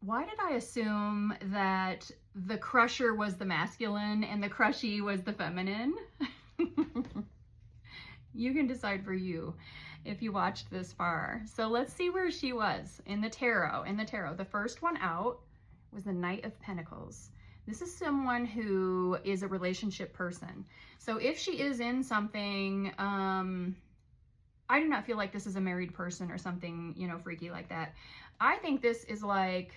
why did I assume that the crusher was the masculine and the crushy was the feminine? You can decide for you if you watched this far. So let's see where she was in the tarot. The first one out was the Knight of Pentacles. This is someone who is a relationship person. So if she is in something, I do not feel like this is a married person or something, you know, freaky like that. I think this is like,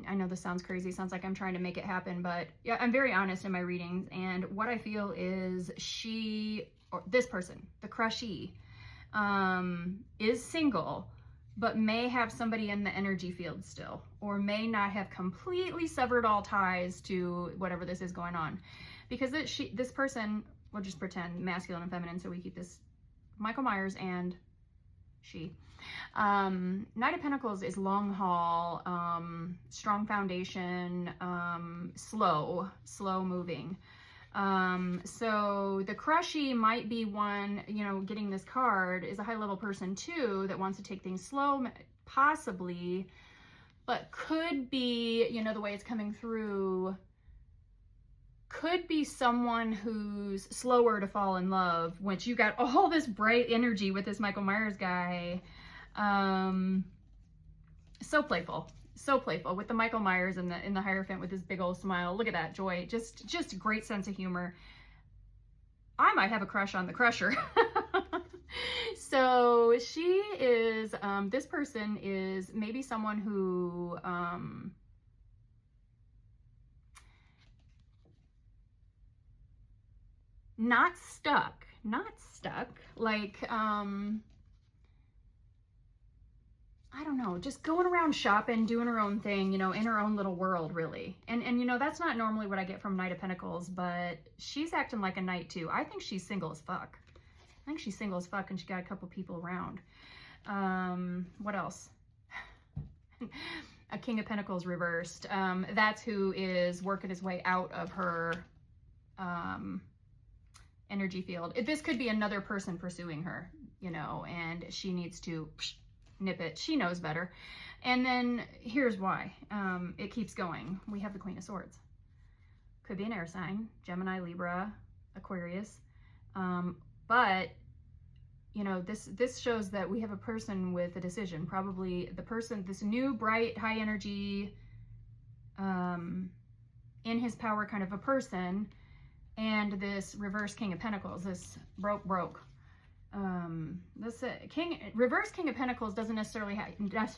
I know this sounds crazy, sounds like I'm trying to make it happen, but yeah, I'm very honest in my readings, and what I feel is she, or this person, the crushy, is single, but may have somebody in the energy field still, or may not have completely severed all ties to whatever this is going on. Because this person, we'll just pretend masculine and feminine, so we keep this Michael Meyers and she. Knight of Pentacles is long haul, strong foundation, slow moving. So the crushy might be one, you know, getting this card is a high level person too, that wants to take things slow, possibly, but could be, you know, the way it's coming through, could be someone who's slower to fall in love, which you got all this bright energy with this Michael Myers guy. So playful with the Michael Myers in the Hierophant with his big old smile. Look at that joy. Just great sense of humor. I might have a crush on the crusher. So she is, this person is maybe someone who, not stuck, like, I don't know, just going around shopping, doing her own thing, you know, in her own little world, really. And you know, that's not normally what I get from Knight of Pentacles, but she's acting like a knight too. I think she's single as fuck. And she got a couple people around. What else? A King of Pentacles reversed. That's who is working his way out of her energy field. This could be another person pursuing her, you know, and she needs to nip it. She knows better. And then here's why. It keeps going. We have the Queen of Swords. Could be an air sign, Gemini, Libra, Aquarius. But you know, this shows that we have a person with a decision. Probably the person, this new, bright, high energy, in his power kind of a person, and this reverse King of Pentacles, this broke. This reverse King of Pentacles doesn't necessarily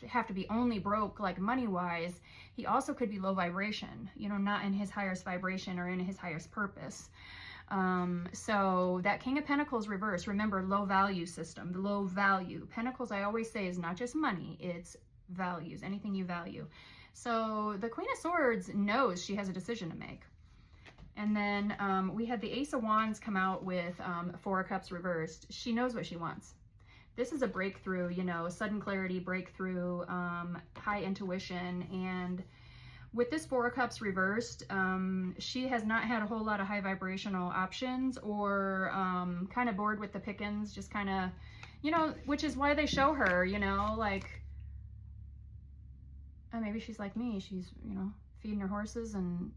have to be only broke, like money-wise. He also could be low vibration, you know, not in his highest vibration or in his highest purpose. So that King of Pentacles reverse, remember, low value system, the low value. Pentacles, I always say, is not just money, it's values, anything you value. So the Queen of Swords knows she has a decision to make. And then we had the Ace of Wands come out with Four of Cups reversed. She knows what she wants. This is a breakthrough, you know, sudden clarity, breakthrough, high intuition. And with this Four of Cups reversed, she has not had a whole lot of high vibrational options, or kind of bored with the pickings, just kind of, you know, which is why they show her, you know, like, maybe she's like me. She's, you know, feeding her horses and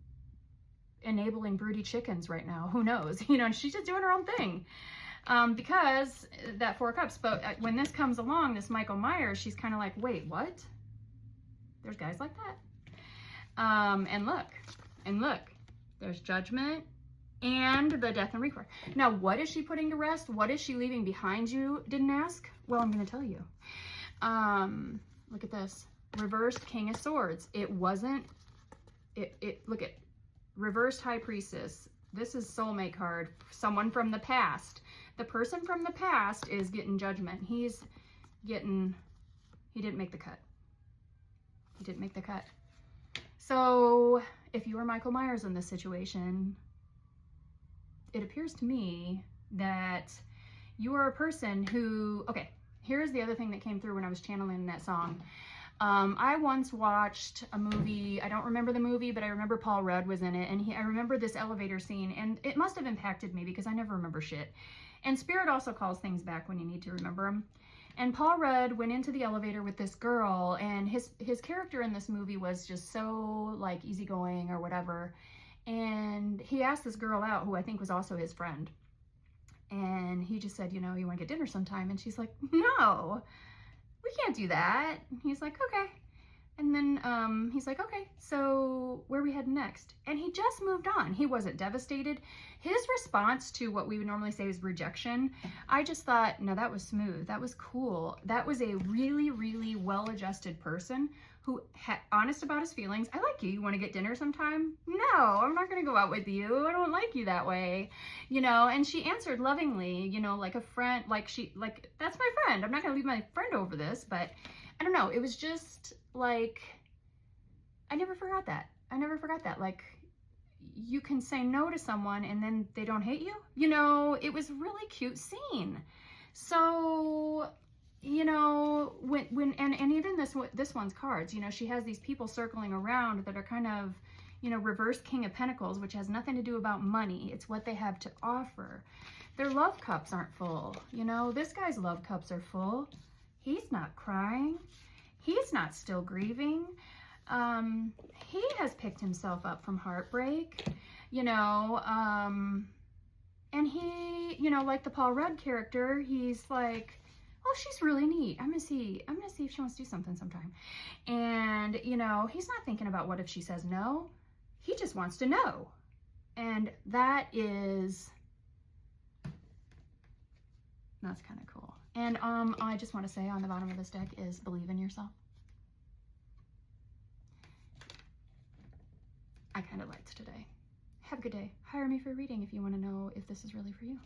enabling broody chickens right now. Who knows? You know, she's just doing her own thing. Because that Four of Cups. But when this comes along, this Michael Myers, she's kind of like, wait, what? There's guys like that? And look, there's Judgment and the Death and Rebirth. Now, what is she putting to rest? What is she leaving behind you? Didn't ask? Well, I'm going to tell you. Look at this. Reversed King of Swords. It wasn't, look at reversed High Priestess. This is soulmate card. Someone from the past. The person from the past is getting Judgment. He didn't make the cut. He didn't make the cut. So if you were Michael Myers in this situation, it appears to me that you are a person who, okay, here's the other thing that came through when I was channeling that song. I once watched a movie, I don't remember the movie, but I remember Paul Rudd was in it, and I remember this elevator scene, and it must have impacted me because I never remember shit. And Spirit also calls things back when you need to remember them. And Paul Rudd went into the elevator with this girl, and his character in this movie was just so like easygoing or whatever. And he asked this girl out, who I think was also his friend. And he just said, you know, you want to get dinner sometime? And she's like, no, we can't do that. And he's like, okay. And then he's like, okay, so where are we heading next? And he just moved on. He wasn't devastated. His response to what we would normally say is rejection, I just thought, no, that was smooth. That was cool. That was a really, really well-adjusted person who honest about his feelings. I like you. You want to get dinner sometime? No, I'm not going to go out with you. I don't like you that way. You know, and she answered lovingly, you know, like a friend, like that's my friend. I'm not going to leave my friend over this, but I don't know. It was just like, I never forgot that. I never forgot that. Like, you can say no to someone and then they don't hate you. You know, it was a really cute scene. So, you know, and even this one's cards, you know, she has these people circling around that are kind of, you know, reverse King of Pentacles, which has nothing to do about money. It's what they have to offer. Their love cups aren't full. You know, this guy's love cups are full. He's not crying. He's not still grieving. He has picked himself up from heartbreak, you know, and he, you know, like the Paul Rudd character, he's like, oh, she's really neat. I'm gonna see if she wants to do something sometime. And, you know, he's not thinking about what if she says no. He just wants to know. And that's kind of cool. And I just want to say on the bottom of this deck is believe in yourself. I kind of liked today. Have a good day. Hire me for a reading if you want to know if this is really for you.